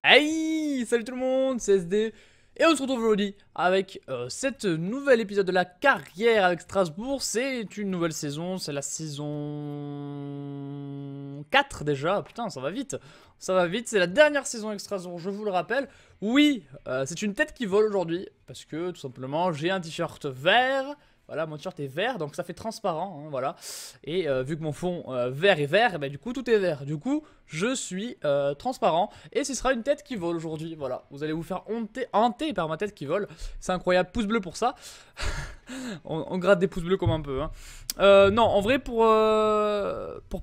Hey, salut tout le monde, c'est SD et on se retrouve aujourd'hui avec cette nouvel épisode de la carrière avec Strasbourg. C'est une nouvelle saison, c'est la saison 4 déjà. Putain, ça va vite, c'est la dernière saison avec Strasbourg, je vous le rappelle. Oui, c'est une tête qui vole aujourd'hui parce que tout simplement j'ai un t-shirt vert. Voilà, mon t-shirt est vert, donc ça fait transparent, hein, voilà. Et vu que mon fond vert est vert, et ben, du coup tout est vert. Du coup, je suis transparent. Et ce sera une tête qui vole aujourd'hui, voilà. Vous allez vous faire hanter par ma tête qui vole. C'est incroyable, pouce bleu pour ça. On gratte des pouces bleus comme un peu, hein. Non, en vrai, pour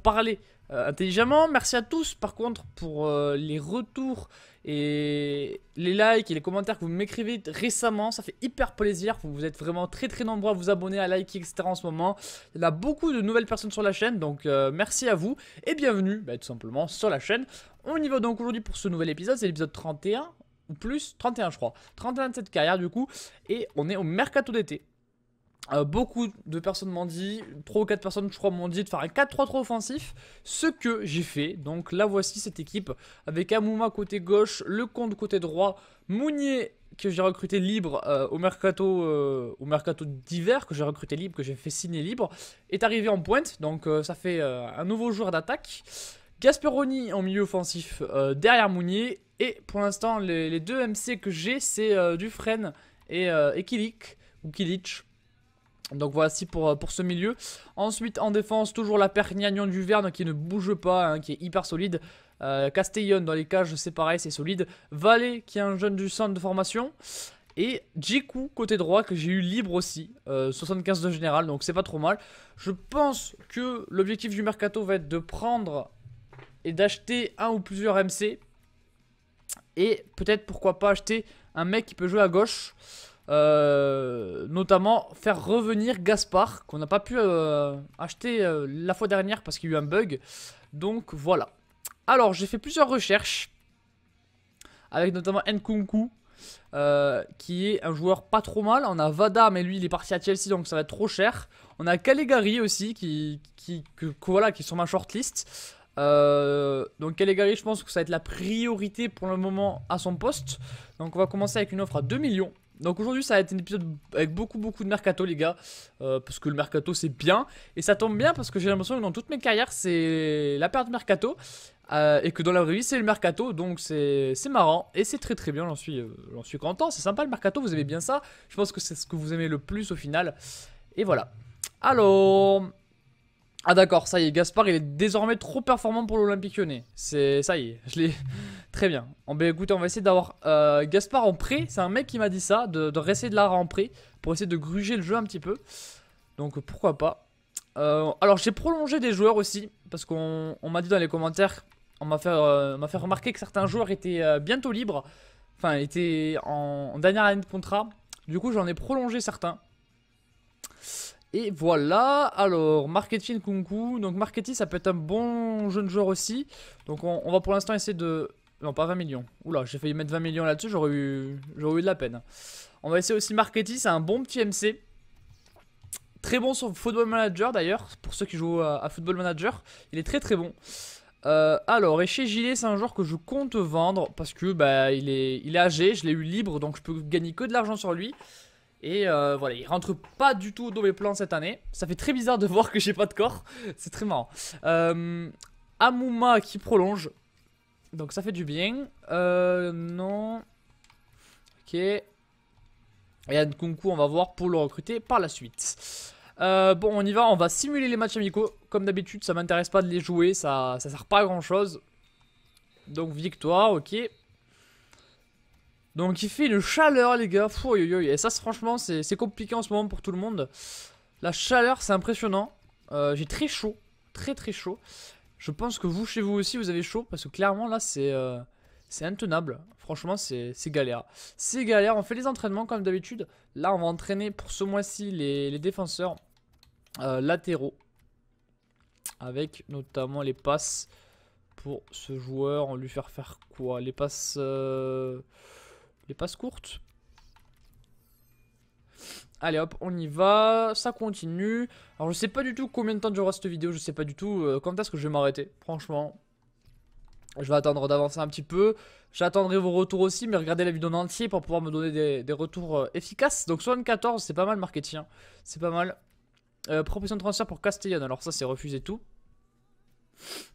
parler intelligemment, merci à tous par contre pour les retours et les likes et les commentaires que vous m'écrivez récemment. Ça fait hyper plaisir. Vous êtes vraiment très nombreux à vous abonner, à liker, etc. en ce moment. Il y a beaucoup de nouvelles personnes sur la chaîne, donc merci à vous et bienvenue tout simplement sur la chaîne. On y va donc aujourd'hui pour ce nouvel épisode, c'est l'épisode 31 ou plus, 31 je crois, 31 de cette carrière du coup, et on est au mercato d'été. Beaucoup de personnes m'ont dit, 3 ou 4 personnes je crois m'ont dit de faire un 4-3-3 offensif, ce que j'ai fait. Donc là voici cette équipe avec Amouma côté gauche, Lecomte côté droit, Mounier que j'ai recruté libre au mercato d'hiver, que j'ai recruté libre, que j'ai fait signer libre, est arrivé en pointe, donc ça fait un nouveau joueur d'attaque. Gasperoni en milieu offensif derrière Mounier, et pour l'instant les deux MC que j'ai c'est Dufresne et Kilic, ou Kilic. Donc voici pour ce milieu. Ensuite en défense, toujours la Pergnagnon du Verne qui ne bouge pas, hein, qui est hyper solide. Castellon dans les cages, c'est pareil, c'est solide. Valet qui est un jeune du centre de formation. Et Djikou côté droit que j'ai eu libre aussi, 75 de général, donc c'est pas trop mal. Je pense que l'objectif du mercato va être de prendre et d'acheter un ou plusieurs MC. Et peut-être pourquoi pas acheter un mec qui peut jouer à gauche. Notamment faire revenir Gaspard qu'on n'a pas pu acheter la fois dernière parce qu'il y a eu un bug. Donc voilà. Alors j'ai fait plusieurs recherches avec notamment Nkunku qui est un joueur pas trop mal. On a Vada mais lui il est parti à Chelsea donc ça va être trop cher. On a Calegari aussi qui est sur ma shortlist. Donc Calegari je pense que ça va être la priorité pour le moment à son poste. Donc on va commencer avec une offre à 2 millions. Donc aujourd'hui ça va être un épisode avec beaucoup de mercato les gars, parce que le mercato c'est bien, et ça tombe bien parce que j'ai l'impression que dans toutes mes carrières c'est la période mercato, et que dans la vraie vie c'est le mercato, donc c'est marrant, et c'est très bien, j'en suis content, c'est sympa le mercato, vous aimez bien ça, je pense que c'est ce que vous aimez le plus au final, et voilà. Alors... Ah d'accord, ça y est, Gaspard il est désormais trop performant pour l'Olympique Lyonnais. Ça y est, je l'ai... Très bien. Écoutez, on va essayer d'avoir Gaspard en prêt. C'est un mec qui m'a dit ça, de réessayer de l'avoir en prêt, pour essayer de gruger le jeu un petit peu. Donc pourquoi pas. Alors j'ai prolongé des joueurs aussi, parce qu'on m'a dit dans les commentaires, on m'a fait remarquer que certains joueurs étaient bientôt libres. Enfin, étaient en dernière année de contrat. Du coup j'en ai prolongé certains. Et voilà, alors Marketing Nkunku, donc Marketing ça peut être un bon jeune joueur aussi. Donc on va pour l'instant essayer de... Non pas 20 millions, oula j'ai failli mettre 20 millions là-dessus, j'aurais eu de la peine. On va essayer aussi Marketing, c'est un bon petit MC. Très bon sur Football Manager d'ailleurs, pour ceux qui jouent à Football Manager, il est très bon. Alors, et chez Gilet, c'est un joueur que je compte vendre parce que bah, il est âgé, je l'ai eu libre donc je peux gagner que de l'argent sur lui. Et voilà, il rentre pas du tout dans mes plans cette année. Ça fait très bizarre de voir que j'ai pas de corps. C'est très marrant. Amouma qui prolonge. Donc ça fait du bien. Non. Ok. Et Nkunku, on va voir pour le recruter par la suite. Bon, on y va. On va simuler les matchs amicaux. Comme d'habitude, ça m'intéresse pas de les jouer. Ça sert pas à grand chose. Donc victoire, ok. Donc il fait une chaleur les gars, et ça franchement c'est compliqué en ce moment pour tout le monde. La chaleur c'est impressionnant, j'ai très chaud, très chaud. Je pense que vous chez vous aussi vous avez chaud parce que clairement là c'est intenable. Franchement c'est galère. C'est galère, on fait les entraînements comme d'habitude. Là on va entraîner pour ce mois-ci les défenseurs latéraux. Avec notamment les passes pour ce joueur, on va lui faire quoi? Les passes courtes. Allez hop, on y va, ça continue. Alors je sais pas du tout combien de temps durera cette vidéo, je sais pas du tout quand est-ce que je vais m'arrêter, franchement. Je vais attendre d'avancer un petit peu. J'attendrai vos retours aussi, mais regardez la vidéo en entier pour pouvoir me donner des retours efficaces. Donc 74, c'est pas mal marketing. C'est pas mal. Proposition de transfert pour Castellón. Alors ça, c'est refusé tout.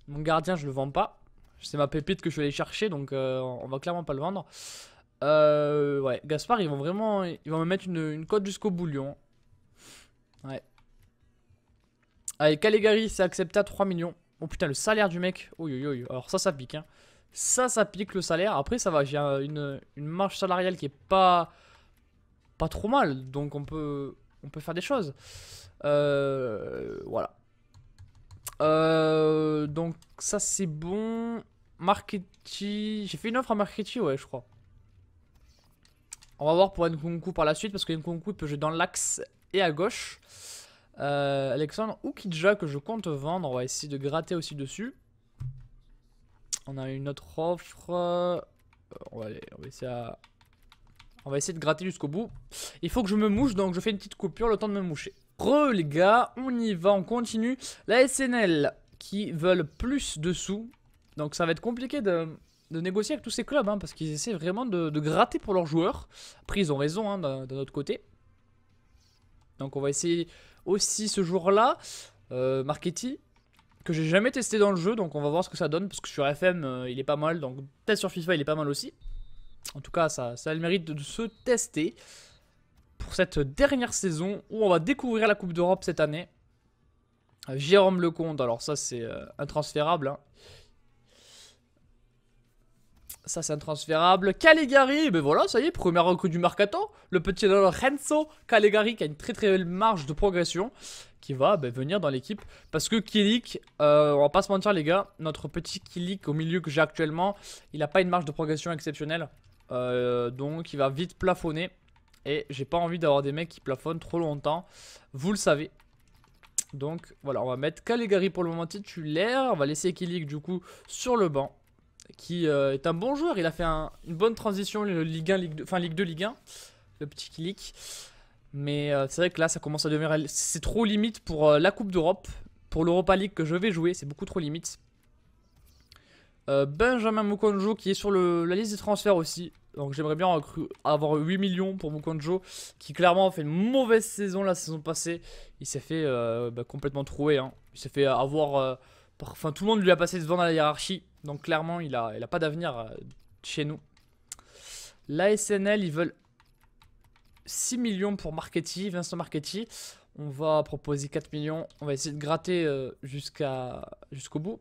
Mon gardien, je le vends pas. C'est ma pépite que je vais aller chercher, donc on va clairement pas le vendre. Ouais, Gaspard, ils vont me mettre une cote jusqu'au bout, Lyon. Ouais. Allez, Caligari, c'est accepté à 3 millions. Oh putain, le salaire du mec. Oui. Alors ça pique, hein. Ça pique le salaire. Après, ça va, j'ai une marge salariale qui est pas trop mal. Donc on peut faire des choses. Voilà. Donc ça c'est bon. Marketing. J'ai fait une offre à Marketing, ouais, je crois. On va voir pour Nkunku par la suite parce que Nkunku il peut jouer dans l'axe et à gauche. Alexandre Oukidja que je compte vendre. On va essayer de gratter aussi dessus. On a une autre offre. On va essayer de gratter jusqu'au bout. Il faut que je me mouche, donc je fais une petite coupure, le temps de me moucher. Les gars, on y va, on continue. La SNL qui veulent plus de sous. Donc ça va être compliqué de négocier avec tous ces clubs, hein, parce qu'ils essaient vraiment de gratter pour leurs joueurs. Après ils ont raison, hein, d'un autre côté. Donc on va essayer aussi ce jour-là. Marketing, que j'ai jamais testé dans le jeu, donc on va voir ce que ça donne. Parce que sur FM il est pas mal, donc peut-être sur FIFA il est pas mal aussi. En tout cas ça a le mérite de se tester. Pour cette dernière saison où on va découvrir la Coupe d'Europe cette année. Jérôme Lecomte, alors ça c'est intransférable, hein. Ça c'est intransférable. Caligari, ben voilà, ça y est, première recrue du Mercato. Le petit Renzo Caligari qui a une très belle marge de progression. Qui va venir dans l'équipe. Parce que Kilik, on va pas se mentir les gars, notre petit Kilik au milieu que j'ai actuellement, il a pas une marge de progression exceptionnelle. Donc il va vite plafonner. Et j'ai pas envie d'avoir des mecs qui plafonnent trop longtemps. Vous le savez. Donc voilà, on va mettre Caligari pour le moment titulaire. On va laisser Kilik du coup sur le banc. Qui est un bon joueur. Il a fait une bonne transition Ligue 1, Ligue 2, enfin Ligue 2, Ligue 1. Le petit Kilik. Mais c'est vrai que là ça commence à devenir... C'est trop limite pour la Coupe d'Europe. Pour l'Europa League que je vais jouer. C'est beaucoup trop limite. Benjamin Mukonjo qui est sur la liste des transferts aussi. Donc j'aimerais bien avoir 8 millions pour Mukonjo. Qui clairement a fait une mauvaise saison la saison passée. Il s'est fait complètement trouer, hein. Il s'est fait avoir... Enfin tout le monde lui a passé devant dans la hiérarchie. Donc clairement il a pas d'avenir chez nous. La SNL ils veulent 6 millions pour Marchetti, Vincent Marchetti. On va proposer 4 millions. On va essayer de gratter jusqu'au bout.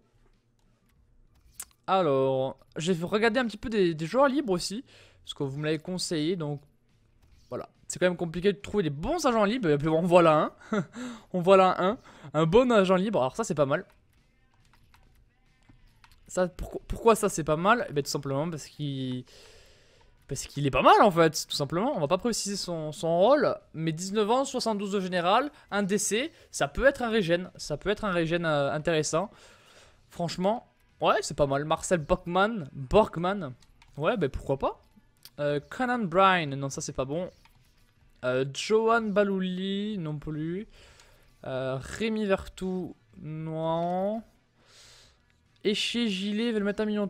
Alors, j'ai regardé un petit peu des joueurs libres aussi. Parce que vous me l'avez conseillé. Donc, voilà. C'est quand même compliqué de trouver des bons agents libres. Et puis, en voilà un. On voilà un. Un bon agent libre. Alors, ça, c'est pas mal. Ça, pourquoi ça, c'est pas mal? Eh bien, tout simplement parce qu'il est pas mal en fait, tout simplement. On va pas préciser son rôle. Mais 19 ans, 72 de général, un DC, ça peut être un régène. Ça peut être un régène intéressant. Franchement, ouais, c'est pas mal. Marcel Borgman. Ouais, ben pourquoi pas. Conan Bryan, non, ça c'est pas bon. Johan Balouli, non plus. Rémi Vertou, non. Éché Gilet, veut le mettre à 1,3 million.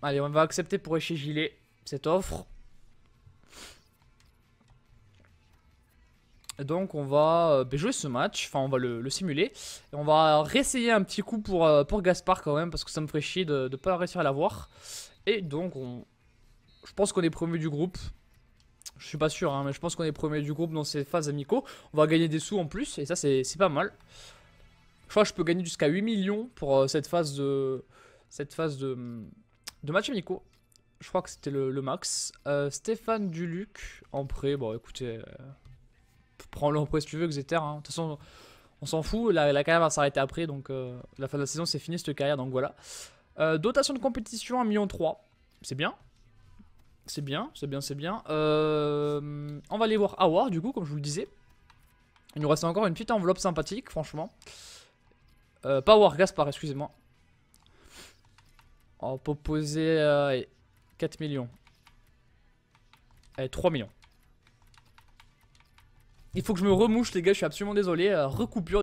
Allez, on va accepter pour Éché Gilet cette offre. Donc on va jouer ce match, enfin on va le simuler. Et on va réessayer un petit coup pour Gaspard quand même, parce que ça me ferait chier de ne pas réussir à l'avoir. Et donc je pense qu'on est premier du groupe. Je suis pas sûr, hein, mais je pense qu'on est premier du groupe dans ces phases amicaux. On va gagner des sous en plus, et ça c'est pas mal. Je crois que je peux gagner jusqu'à 8 millions pour cette phase de match amicaux. Je crois que c'était le max. Stéphane Duluc en prêt. Bon, écoutez, prends-le en prêt si tu veux, Xeter. Hein. De toute façon, on s'en fout. La carrière va s'arrêter après. Donc, la fin de la saison, c'est fini cette carrière. Donc, voilà. Dotation de compétition 1,3 million. C'est bien. C'est bien. On va aller voir Awar, du coup, comme je vous le disais. Il nous reste encore une petite enveloppe sympathique, franchement. Pas Awar, Gaspard, excusez-moi. On va proposer 4 millions. Allez, 3 millions. Il faut que je me remouche les gars, je suis absolument désolé. Recoupure.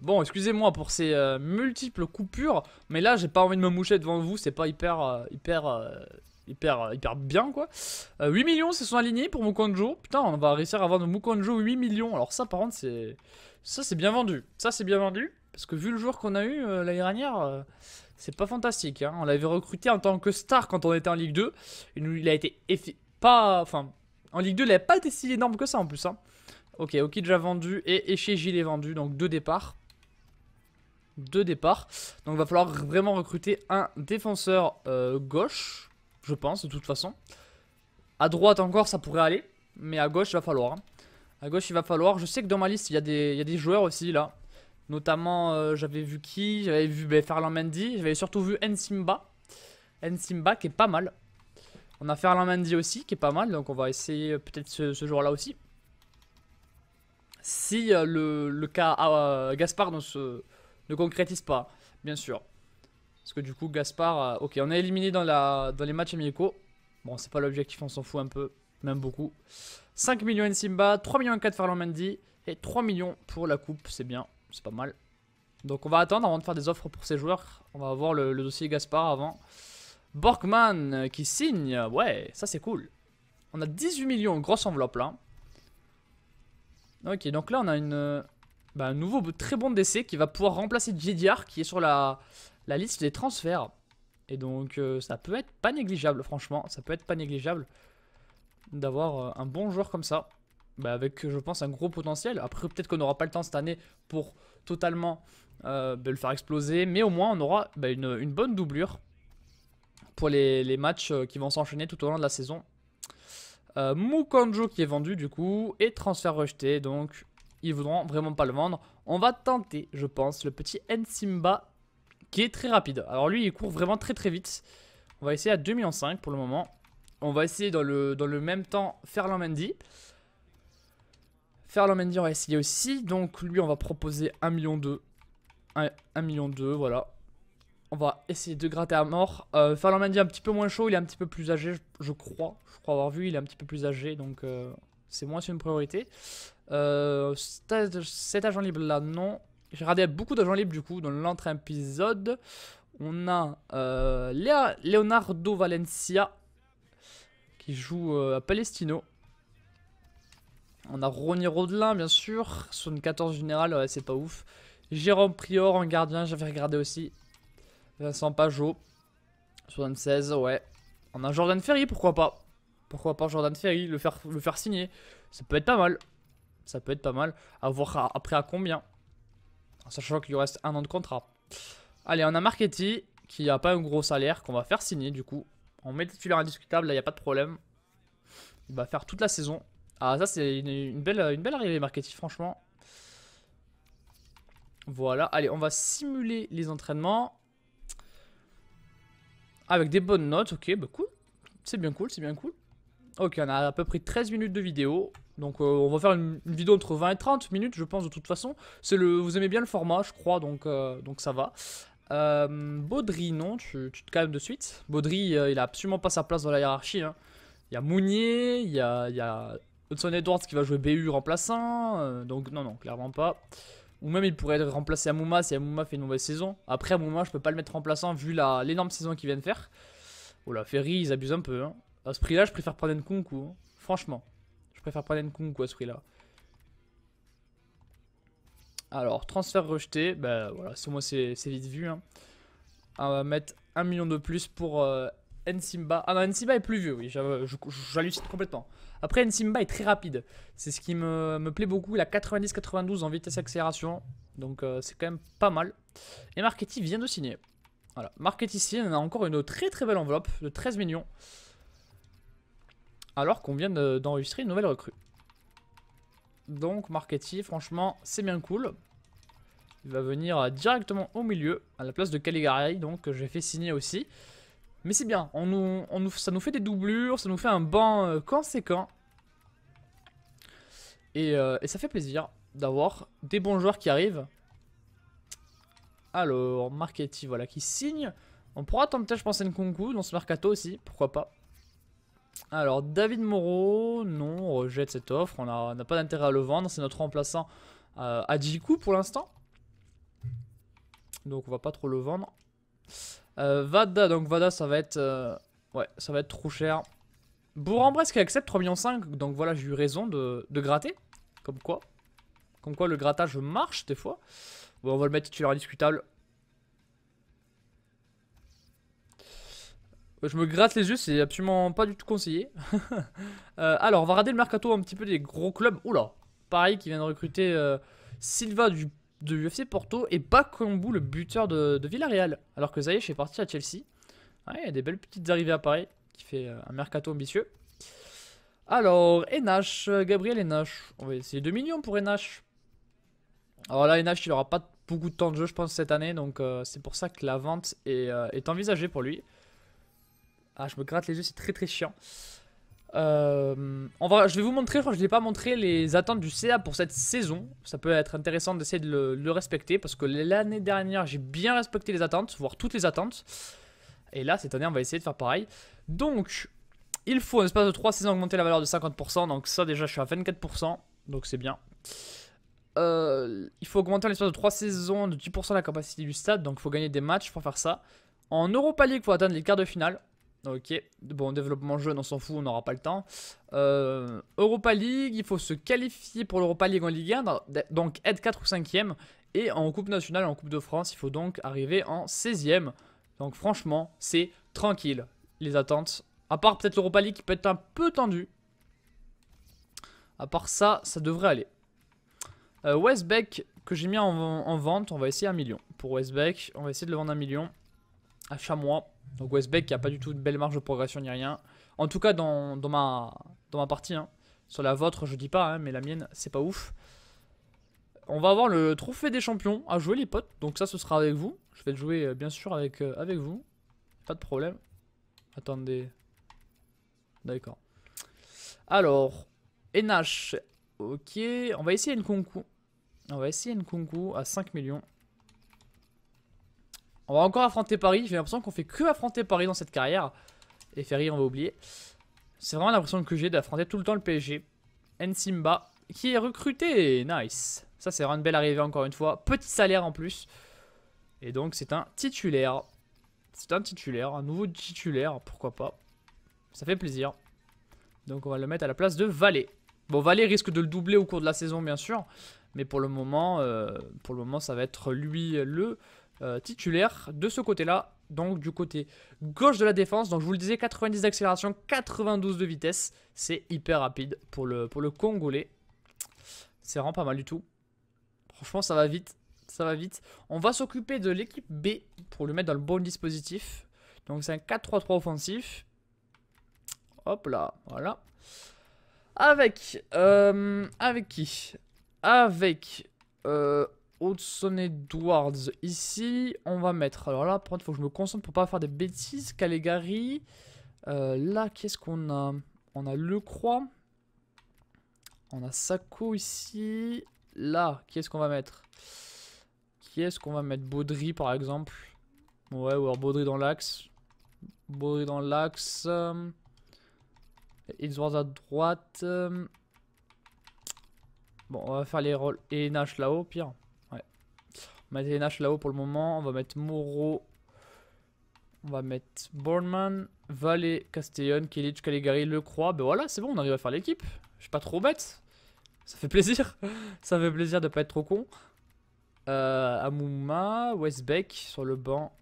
Bon, excusez-moi pour ces multiples coupures. Mais là, j'ai pas envie de me moucher devant vous. C'est pas hyper bien quoi. 8 millions se sont alignés pour Mukonjo. Putain, on va réussir à vendre Mukonjo 8 millions. Alors ça par contre, c'est... Ça c'est bien vendu. Ça c'est bien vendu. Parce que vu le joueur qu'on a eu l'année dernière, c'est pas fantastique. Hein. On l'avait recruté en tant que star quand on était en Ligue 2. Il a été pas... Enfin, en Ligue 2, il n'avait pas été si énorme que ça en plus. Hein. Ok, Oki déjà vendu et Echeji est vendu, donc 2 départs. 2 départs. Donc il va falloir vraiment recruter un défenseur gauche, je pense, de toute façon. À droite encore, ça pourrait aller, mais à gauche, il va falloir. Hein. À gauche, il va falloir. Je sais que dans ma liste, il y a des joueurs aussi, là. Notamment, j'avais vu qui? J'avais vu Ferland Mendy, j'avais surtout vu Nsimba. Nsimba qui est pas mal. On a Ferland Mendy aussi, qui est pas mal, donc on va essayer peut-être ce joueur-là aussi. Si le cas Gaspard ne concrétise pas, bien sûr. Parce que du coup, Gaspard... ok, on est éliminé dans les matchs amicaux. Bon, c'est pas l'objectif, on s'en fout un peu. Même beaucoup. 5 millions Nsimba, 3 millions 4 Ferland Mendy. Et 3 millions pour la coupe, c'est bien. C'est pas mal. Donc on va attendre avant de faire des offres pour ces joueurs. On va avoir le dossier Gaspard avant. Borkman qui signe. Ouais, ça c'est cool. On a 18 millions, grosse enveloppe là. Ok, donc là on a un nouveau très bon DC qui va pouvoir remplacer JDR qui est sur la liste des transferts. Et donc ça peut être pas négligeable, franchement. Ça peut être pas négligeable d'avoir un bon joueur comme ça. Avec, je pense, un gros potentiel. Après, peut-être qu'on n'aura pas le temps cette année pour totalement le faire exploser. Mais au moins, on aura une bonne doublure pour les matchs qui vont s'enchaîner tout au long de la saison. Mukonjo qui est vendu du coup et transfert rejeté, donc ils voudront vraiment pas le vendre. On va tenter, je pense, le petit Nsimba qui est très rapide. Alors lui il court vraiment très vite. On va essayer à 2,5 millions pour le moment. On va essayer dans le même temps Ferland Mendy. Ferland Mendy on va essayer aussi, donc lui on va proposer 1,2 million. 1,2 million, voilà. On va essayer de gratter à mort. Ferland Mendy un petit peu moins chaud, il est un petit peu plus âgé, je crois. Je crois avoir vu, il est un petit peu plus âgé, donc c'est moins une priorité. Cet agent libre là, non. J'ai regardé beaucoup d'agents libres du coup dans l'autre épisode. On a Leonardo Valencia qui joue à Palestino. On a Ronny Rodelin bien sûr. 74 général, ouais, c'est pas ouf. Jérôme Prior en gardien, j'avais regardé aussi. Vincent Pajot, 76, ouais. On a Jordan Ferry, pourquoi pas. Pourquoi pas Jordan Ferry, le faire signer. Ça peut être pas mal. Ça peut être pas mal. À voir après à combien. En sachant qu'il lui reste 1 an de contrat. Allez, on a Marchetti, qui a pas un gros salaire, qu'on va faire signer du coup. On met le titulaire indiscutable, là, il n'y a pas de problème. Il va faire toute la saison. Ah, ça, c'est une belle arrivée, Marchetti, franchement. Voilà, allez, on va simuler les entraînements. Avec des bonnes notes, ok, bah cool. C'est bien cool, c'est bien cool. Ok, on a à peu près 13 minutes de vidéo. Donc on va faire une vidéo entre 20 et 30 minutes, je pense, de toute façon. Vous aimez bien le format, je crois, donc ça va. Baudry, non, tu te calmes de suite. Baudry, il a absolument pas sa place dans la hiérarchie. Hein. Il y a Mounier, il y a Hudson Edwards qui va jouer BU remplaçant. Donc non, clairement pas. Ou même il pourrait remplacer Amouma si Amouma fait une mauvaise saison. Après Amouma je peux pas le mettre remplaçant vu l'énorme saison qu'ils viennent faire. Oh la Ferry ils abusent un peu. Hein. À ce prix là je préfère prendre Nkunku. Hein. Franchement. Je préfère prendre Nkunku à ce prix là. Alors transfert rejeté. Bah voilà moi c'est vite vu. Hein. On va mettre 1 million de plus pour Nsimba. Ah non Nsimba est plus vieux oui. J'hallucine complètement. Après Nsimba est très rapide. C'est ce qui me plaît beaucoup. Il a 90-92 en vitesse accélération. Donc c'est quand même pas mal. Et Marchetti vient de signer. Voilà. Marchetti signe. On a encore une très belle enveloppe de 13 millions. Alors qu'on vient d'enregistrer une nouvelle recrue. Donc Marchetti franchement c'est bien cool. Il va venir directement au milieu. À la place de Caligari. Donc j'ai fait signer aussi. Mais c'est bien, ça nous fait des doublures, ça nous fait un banc conséquent. Et ça fait plaisir d'avoir des bons joueurs qui arrivent. Alors, Marchetti, voilà, qui signe. On pourra tenter, je pense, Nkunku dans ce mercato aussi, pourquoi pas. Alors, David Moreau, non, on rejette cette offre. On n'a pas d'intérêt à le vendre. C'est notre remplaçant à 10 coups pour l'instant. Donc, on va pas trop le vendre. Vada, donc Vada, ça va être... ouais, ça va être trop cher. Bourg-en-Bresse qui accepte 3,5 millions. Donc voilà, j'ai eu raison de gratter. Comme quoi. Comme quoi le grattage marche des fois. Bon, on va le mettre titulaire indiscutable. Je me gratte les yeux, c'est absolument pas du tout conseillé. Alors, on va regarder le mercato un petit peu des gros clubs. Oula, pareil, qui vient de recruter Silva de UFC Porto et Bakambu, le buteur de Villarreal. Alors que Ziyech est parti à Chelsea. Ouais, il y a des belles petites arrivées à Paris qui fait un mercato ambitieux. Alors, Enache, Gabriel Enache. On va essayer 2 millions pour Enache. Alors là, Enache, il aura pas beaucoup de temps de jeu, je pense, cette année. Donc, c'est pour ça que la vente est envisagée pour lui. Ah, je me gratte les yeux, c'est très très chiant. Je vais vous montrer, je crois que je ne l'ai pas montré, les attentes du CA pour cette saison. Ça peut être intéressant d'essayer de le respecter parce que l'année dernière, j'ai bien respecté les attentes, voire toutes les attentes. Et là, cette année, on va essayer de faire pareil. Donc, il faut en espace de 3 saisons augmenter la valeur de 50%. Donc ça, déjà, je suis à 24%. Donc c'est bien. Il faut augmenter en espace de 3 saisons de 10% la capacité du stade. Donc il faut gagner des matchs pour faire ça. En Europa League, il faut atteindre les quarts de finale. Ok, bon, développement jeune, on s'en fout, on n'aura pas le temps. Europa League, il faut se qualifier pour l'Europa League en Ligue 1, donc être 4 ou 5e. Et en Coupe nationale, en Coupe de France, il faut donc arriver en 16e. Donc franchement, c'est tranquille, les attentes. À part peut-être l'Europa League qui peut être un peu tendu. À part ça, ça devrait aller. Westbeck, que j'ai mis en vente, on va essayer 1 million. Pour Westbeck, on va essayer de le vendre 1 million. À Chamois. Donc Westbeck qui a pas du tout de belle marge de progression ni rien. En tout cas dans ma partie. Hein. Sur la vôtre je dis pas, hein, mais la mienne c'est pas ouf. On va avoir le trophée des champions à jouer les potes. Donc ça ce sera avec vous. Je vais le jouer bien sûr avec vous. Pas de problème. Attendez. D'accord. Alors, NH. Ok. On va essayer une concours. On va essayer une concours à 5 millions. On va encore affronter Paris. J'ai l'impression qu'on fait que affronter Paris dans cette carrière. Et Ferry, on va oublier. C'est vraiment l'impression que j'ai d'affronter tout le temps le PSG. Nsimba, qui est recruté. Nice. Ça, c'est vraiment une belle arrivée encore une fois. Petit salaire en plus. Et donc, c'est un titulaire. C'est un titulaire. Un nouveau titulaire. Pourquoi pas. Ça fait plaisir. Donc, on va le mettre à la place de Valet. Bon, Valet risque de le doubler au cours de la saison, bien sûr. Mais pour le moment, ça va être lui le... titulaire de ce côté-là, donc du côté gauche de la défense. Donc je vous le disais, 90 d'accélération, 92 de vitesse, c'est hyper rapide pour le Congolais. C'est vraiment pas mal du tout. Franchement, ça va vite, ça va vite. On va s'occuper de l'équipe B pour le mettre dans le bon dispositif. Donc c'est un 4-3-3 offensif. Hop là, voilà. Avec qui? Avec Hudson Edwards ici, on va mettre, alors là par contre il faut que je me concentre pour pas faire des bêtises. Calegari, là qu'est-ce qu'on a? On a Lecroix, on a Sako ici, là qui est-ce qu'on va mettre? Qui est-ce qu'on va mettre? Baudry par exemple, ouais, ou alors Baudry dans l'axe, Edwards à droite, bon on va faire les rôles, et Nash là-haut pire. On va mettre NH là-haut pour le moment. On va mettre Moreau. On va mettre Bourneman, Valet, Castellon, Kilic, Caligari, Lecroix. Ben voilà, c'est bon, on arrive à faire l'équipe. Je suis pas trop bête. Ça fait plaisir. Ça fait plaisir de pas être trop con. Amouma, Westbeck sur le banc.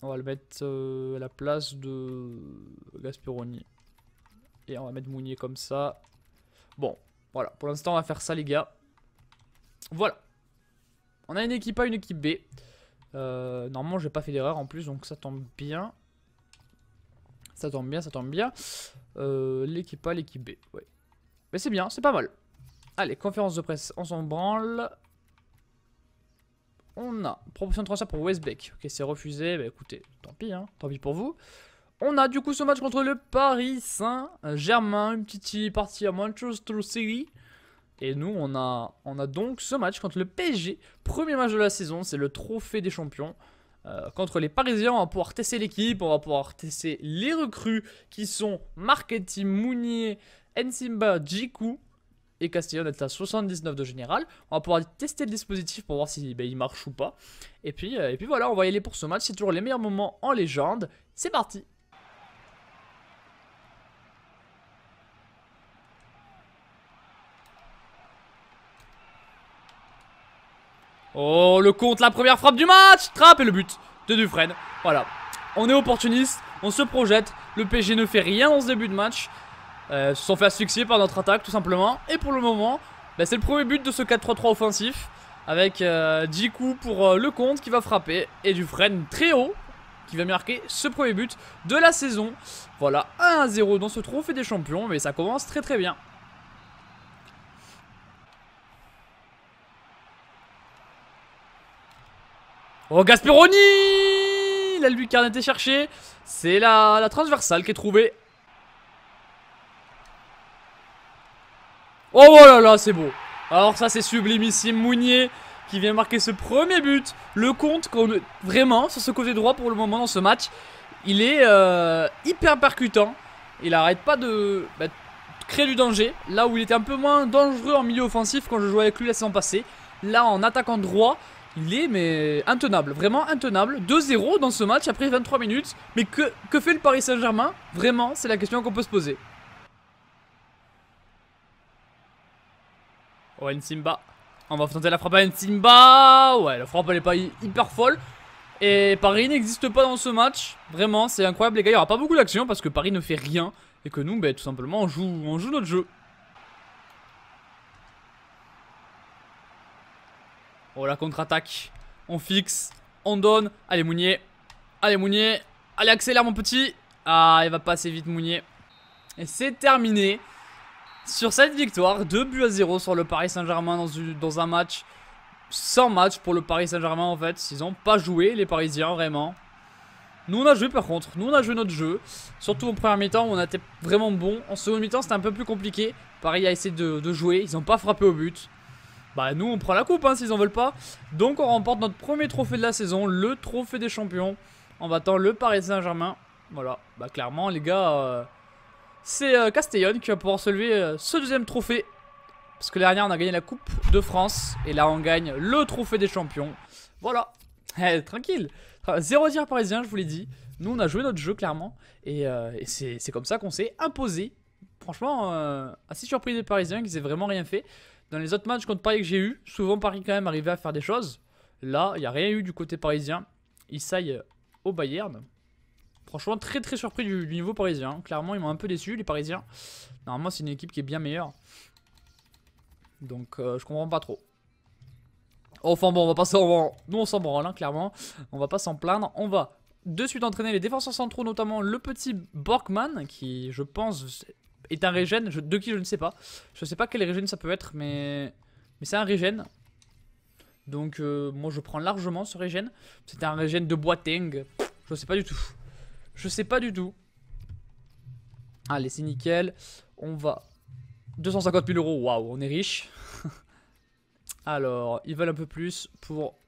On va le mettre à la place de Gasperoni. Et on va mettre Mounier comme ça. Bon, voilà. Pour l'instant, on va faire ça, les gars. Voilà. On a une équipe A, une équipe B. Normalement, j'ai pas fait d'erreur en plus, donc ça tombe bien. Ça tombe bien, ça tombe bien. L'équipe A, l'équipe B. Ouais. Mais c'est bien, c'est pas mal. Allez, conférence de presse, on s'en branle. On a proposition de transfert pour Westbeck. Ok, c'est refusé. Bah écoutez, tant pis, hein. Tant pis pour vous. On a du coup ce match contre le Paris Saint-Germain. Une petite partie à Manchester City. Et nous, on a donc ce match contre le PSG. Premier match de la saison, c'est le trophée des champions. contre les Parisiens. On va pouvoir tester l'équipe, on va pouvoir tester les recrues qui sont Marchetti, Mounier, Nsimba, Djikou. Et Castellón est à 79 de général. On va pouvoir tester le dispositif pour voir si il marche ou pas. Et puis voilà, on va y aller pour ce match. C'est toujours les meilleurs moments en légende. C'est parti. Oh, le compte, la première frappe du match. Trappe et le but de Dufresne. Voilà, on est opportuniste, on se projette. Le PSG ne fait rien dans ce début de match. Se sont fait asphyxier par notre attaque tout simplement. Et pour le moment, c'est le premier but de ce 4-3-3 offensif. Avec Djikou pour le compte qui va frapper. Et Dufresne très haut qui va marquer ce premier but de la saison. Voilà, 1-0 dans ce trophée des champions. Mais ça commence très très bien. Oh, Gasperoni! La lucarne a été cherchée. C'est la transversale qui est trouvée. Oh là là, c'est beau. Alors ça, c'est sublimissime. Mounier qui vient marquer ce premier but. Le compte, vraiment, sur ce côté droit pour le moment dans ce match, il est hyper percutant. Il n'arrête pas de créer du danger. Là où il était un peu moins dangereux en milieu offensif quand je jouais avec lui la saison passée. Là, en attaquant droit, il est intenable, vraiment intenable. 2-0 dans ce match après 23 minutes. Mais que fait le Paris Saint-Germain? Vraiment, c'est la question qu'on peut se poser. Oh, Nsimba. On va tenter la frappe à Nsimba. Ouais, la frappe elle est pas hyper folle. Et Paris n'existe pas dans ce match. Vraiment, c'est incroyable les gars. Il n'y aura pas beaucoup d'action parce que Paris ne fait rien. Et que nous, tout simplement, on joue notre jeu. Oh, la contre-attaque. On fixe. On donne. Allez, Mounier. Allez, Mounier. Allez, accélère, mon petit. Ah, il va pas assez vite, Mounier. Et c'est terminé. Sur cette victoire, 2-0 sur le Paris Saint-Germain dans un match. Sans match pour le Paris Saint-Germain, en fait. Ils n'ont pas joué, les Parisiens, vraiment. Nous, on a joué, par contre. Nous, on a joué notre jeu. Surtout en première mi-temps, où on a été vraiment bon. En seconde mi-temps, c'était un peu plus compliqué. Paris a essayé de jouer. Ils n'ont pas frappé au but. Nous on prend la coupe s'ils en veulent pas. Donc on remporte notre premier trophée de la saison, le trophée des champions, en battant le Paris Saint-Germain. Voilà, clairement les gars, c'est Castellón qui va pouvoir se lever ce deuxième trophée. Parce que l'année dernière on a gagné la coupe de France. Et là on gagne le trophée des champions. Voilà, tranquille. 0 tir parisien, je vous l'ai dit. Nous on a joué notre jeu clairement. Et c'est comme ça qu'on s'est imposé. Franchement, assez surpris des Parisiens qu'ils aient vraiment rien fait. Dans les autres matchs contre Paris que j'ai eu, souvent Paris quand même arrivait à faire des choses. Là, il n'y a rien eu du côté parisien. Ils saillent au Bayern. Franchement, très très surpris du niveau parisien. Clairement, ils m'ont un peu déçu, les Parisiens. Normalement, c'est une équipe qui est bien meilleure. Donc, je comprends pas trop. Enfin bon, on va pas nous, on s'en branle, clairement. On va pas s'en plaindre. On va de suite entraîner les défenseurs centraux, notamment le petit Borkman, qui, je pense, est un régène, de qui je ne sais pas. Je sais pas quel régène ça peut être, mais c'est un régène. Donc moi je prends largement ce régène. C'est un régène de Boateng. Je sais pas du tout. Je sais pas du tout. Allez, c'est nickel. On va 250 000 €. Waouh, on est riche. Alors, ils veulent un peu plus pour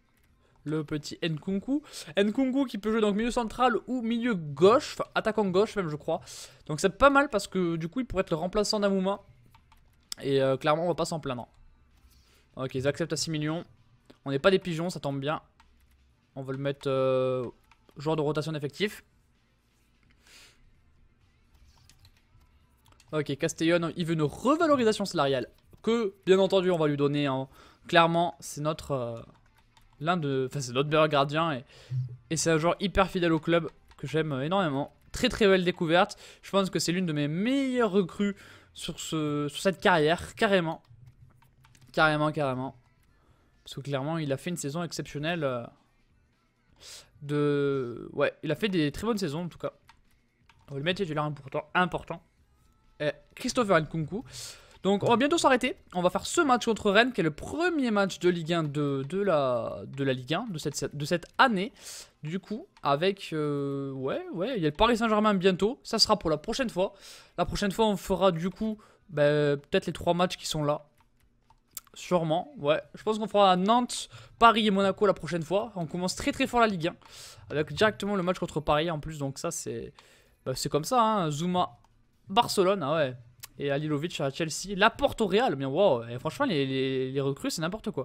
le petit Nkunku. Nkunku qui peut jouer donc milieu central ou milieu gauche, enfin attaquant gauche même je crois. Donc c'est pas mal parce que du coup il pourrait être le remplaçant d'Amouma. Et clairement on va pas s'en plaindre. Ok, ils acceptent à 6 millions. On n'est pas des pigeons, ça tombe bien. On va le mettre joueur de rotation d'effectif. Ok, Castellón, il veut une revalorisation salariale. Que bien entendu on va lui donner. Hein. Clairement c'est notre... c'est notre meilleur gardien et c'est un joueur hyper fidèle au club que j'aime énormément. Très très belle découverte. Je pense que c'est l'une de mes meilleures recrues sur cette carrière, carrément. Carrément. Parce que clairement il a fait une saison exceptionnelle. Ouais, il a fait des très bonnes saisons en tout cas. On va le mettre titulaire important. Christopher Nkunku. Donc on va bientôt s'arrêter. On va faire ce match contre Rennes qui est le premier match de Ligue 1 de la Ligue 1 de cette année. Du coup avec ouais il y a le Paris Saint-Germain bientôt. Ça sera pour la prochaine fois. La prochaine fois on fera du coup peut-être les 3 matchs qui sont là. Sûrement, ouais. Je pense qu'on fera Nantes, Paris et Monaco la prochaine fois. On commence très très fort la Ligue 1. Avec directement le match contre Paris en plus. Donc ça c'est comme ça, hein. Zouma, Barcelone, ah ouais. Et Alilovic à Chelsea. Laporte au Real, bien wow. Et franchement les recrues c'est n'importe quoi.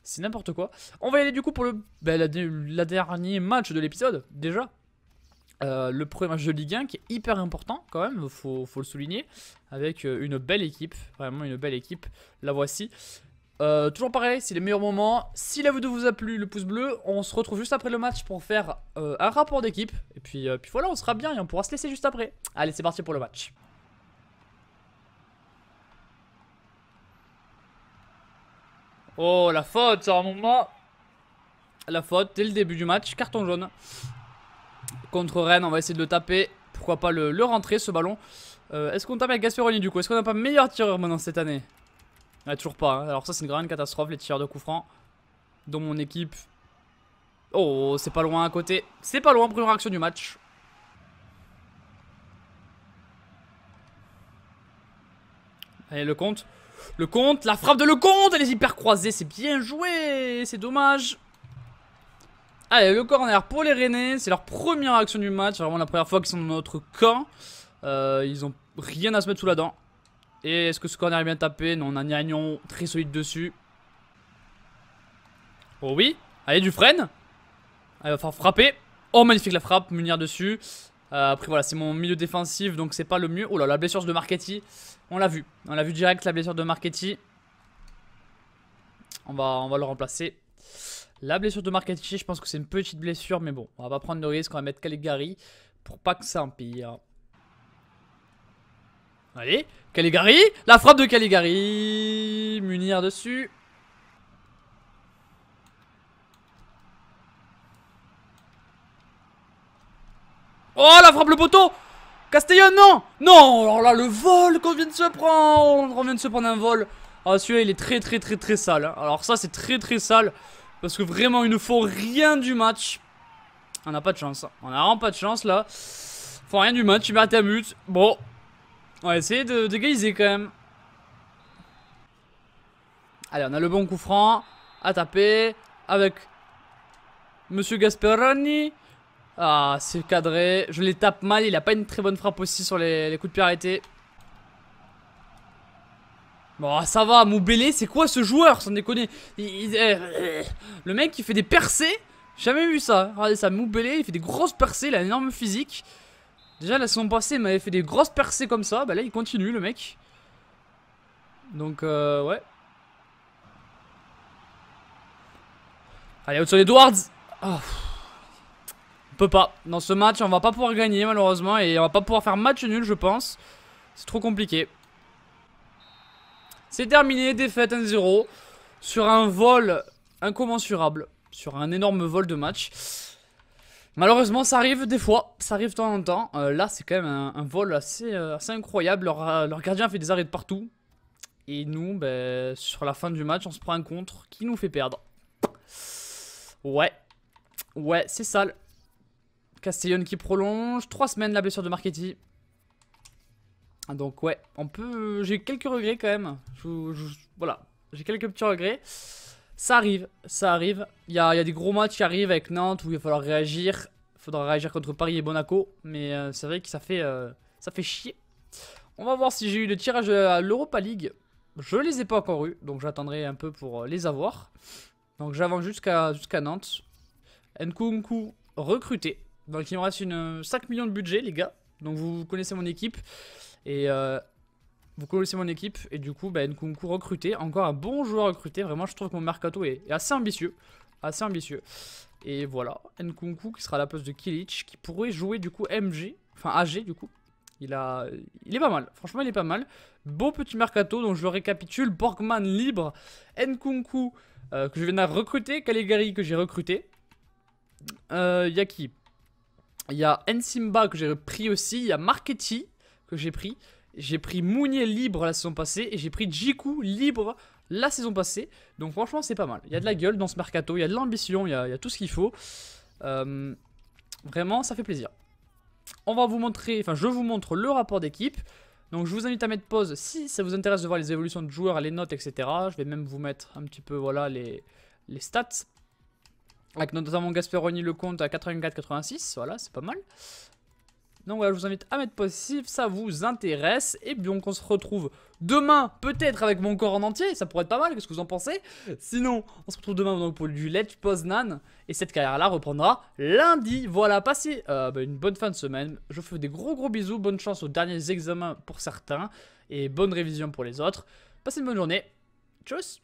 C'est n'importe quoi. On va y aller du coup pour la dernier match de l'épisode déjà. Le premier match de Ligue 1 qui est hyper important quand même, faut le souligner, avec une belle équipe, vraiment une belle équipe, la voici. Toujours pareil, c'est les meilleurs moments. Si la vidéo vous a plu, le pouce bleu, on se retrouve juste après le match pour faire un rapport d'équipe. Et puis voilà, on sera bien et on pourra se laisser juste après. Allez, c'est parti pour le match. Oh, la faute, c'est un moment. La faute, dès le début du match, carton jaune. Contre Rennes, on va essayer de le taper. Pourquoi pas le rentrer ce ballon. Est-ce qu'on tape avec Gasperoni du coup? Est-ce qu'on n'a pas meilleur tireur maintenant cette année? Ouais, toujours pas, hein. Alors ça c'est une grande catastrophe, les tireurs de coups francs dans mon équipe. Oh, c'est pas loin à côté. C'est pas loin, première action du match. Allez, le compte. Le compte, la frappe de Lecomte, elle est hyper croisée, c'est bien joué. C'est dommage. Allez, le corner pour les Rennais, c'est leur première action du match, c'est vraiment la première fois qu'ils sont dans notre camp. Ils ont rien à se mettre sous la dent. Et est-ce que ce corner est bien tapé? Non, on a Gnagnon très solide dessus. Oh oui, allez, Dufresne. Il va falloir frapper. Oh, magnifique la frappe, Munir dessus. Après voilà, c'est mon milieu défensif, donc c'est pas le mieux. Oh là, la blessure de Marchetti, on l'a vu direct, la blessure de Marchetti. On va le remplacer. La blessure de Marchetti, je pense que c'est une petite blessure, mais bon, on va pas prendre de risque, on va mettre Caligari pour pas que ça empire. Allez, Caligari, la frappe de Caligari, Munir dessus. Oh, la frappe le poteau. Castellon, non. Non, alors là, le vol qu'on vient de se prendre. On vient de se prendre un vol. Ah, celui-là, il est très sale, hein. Alors ça, c'est très sale. Parce que vraiment, il ne faut rien du match. On n'a pas de chance. On a vraiment pas de chance, là. Faut rien du match, il m'a raté un but. Bon. On va essayer d'égaliser, quand même. Allez, on a le bon coup franc. À taper. Avec Monsieur Gasperoni. Ah, c'est cadré. Je les tape mal. Il a pas une très bonne frappe aussi sur les coups de pied arrêtés. Bon, ça va. Moubélé, c'est quoi ce joueur? Sans déconner. Le mec, il fait des percées. J'ai jamais vu ça. Regardez ça. Moubélé, il fait des grosses percées. Il a un énorme physique. Déjà, la saison passée, il m'avait fait des grosses percées comme ça. Bah là, il continue, le mec. Donc, ouais. Allez, Hudson Edwards. Oh. On peut pas. Dans ce match, on va pas pouvoir gagner malheureusement. Et on va pas pouvoir faire match nul, je pense. C'est trop compliqué. C'est terminé, défaite 1-0. Sur un vol incommensurable. Sur un énorme vol de match. Malheureusement, ça arrive des fois. Ça arrive de temps en temps. Là, c'est quand même un vol assez incroyable. Leur gardien fait des arrêts de partout. Et nous, ben, sur la fin du match, on se prend un contre qui nous fait perdre. Ouais. Ouais, c'est sale. Castellon qui prolonge. 3 semaines la blessure de Marchetti. Donc ouais, on peut. J'ai quelques regrets quand même. Voilà, j'ai quelques petits regrets. Ça arrive, ça arrive. Il y a des gros matchs qui arrivent avec Nantes où il va falloir réagir. Il faudra réagir contre Paris et Monaco. Mais c'est vrai que ça fait chier. On va voir si j'ai eu le tirage à l'Europa League. Je les ai pas encore eu, donc j'attendrai un peu pour les avoir. Donc j'avance jusqu'à Nantes. Nkunku recruté. Donc il me reste 5 millions de budget, les gars. Donc vous connaissez mon équipe. Et vous connaissez mon équipe. Et du coup, bah, Nkunku recruté. Encore un bon joueur recruté. Vraiment, je trouve que mon mercato est assez ambitieux. Assez ambitieux. Et voilà. Nkunku qui sera à la place de Kilic. Qui pourrait jouer du coup MG. Enfin AG du coup. Il est pas mal. Franchement, il est pas mal. Beau petit mercato. Donc je le récapitule. Borgman libre. Nkunku que je viens de recruter. Caligari que j'ai recruté. Y a qui? Il y a Nsimba que j'ai pris aussi. Il y a Marchetti que j'ai pris. J'ai pris Mounier libre la saison passée. Et j'ai pris Djikou libre la saison passée. Donc franchement c'est pas mal. Il y a de la gueule dans ce mercato. Il y a de l'ambition. Il y a tout ce qu'il faut. Vraiment ça fait plaisir. On va vous montrer. Enfin je vous montre le rapport d'équipe. Donc je vous invite à mettre pause si ça vous intéresse de voir les évolutions de joueurs, les notes, etc. Je vais même vous mettre un petit peu voilà, les stats. Avec notamment Gasperoni Lecomte à 84-86, voilà, c'est pas mal. Donc voilà, je vous invite à mettre pause si ça vous intéresse. Et bien on se retrouve demain, peut-être avec mon corps en entier. Ça pourrait être pas mal, qu'est-ce que vous en pensez? Sinon, on se retrouve demain donc, pour du Let's Poznan. Et cette carrière-là reprendra lundi. Voilà, passez une bonne fin de semaine. Je vous fais des gros bisous. Bonne chance aux derniers examens pour certains. Et bonne révision pour les autres. Passez une bonne journée. Tchuss!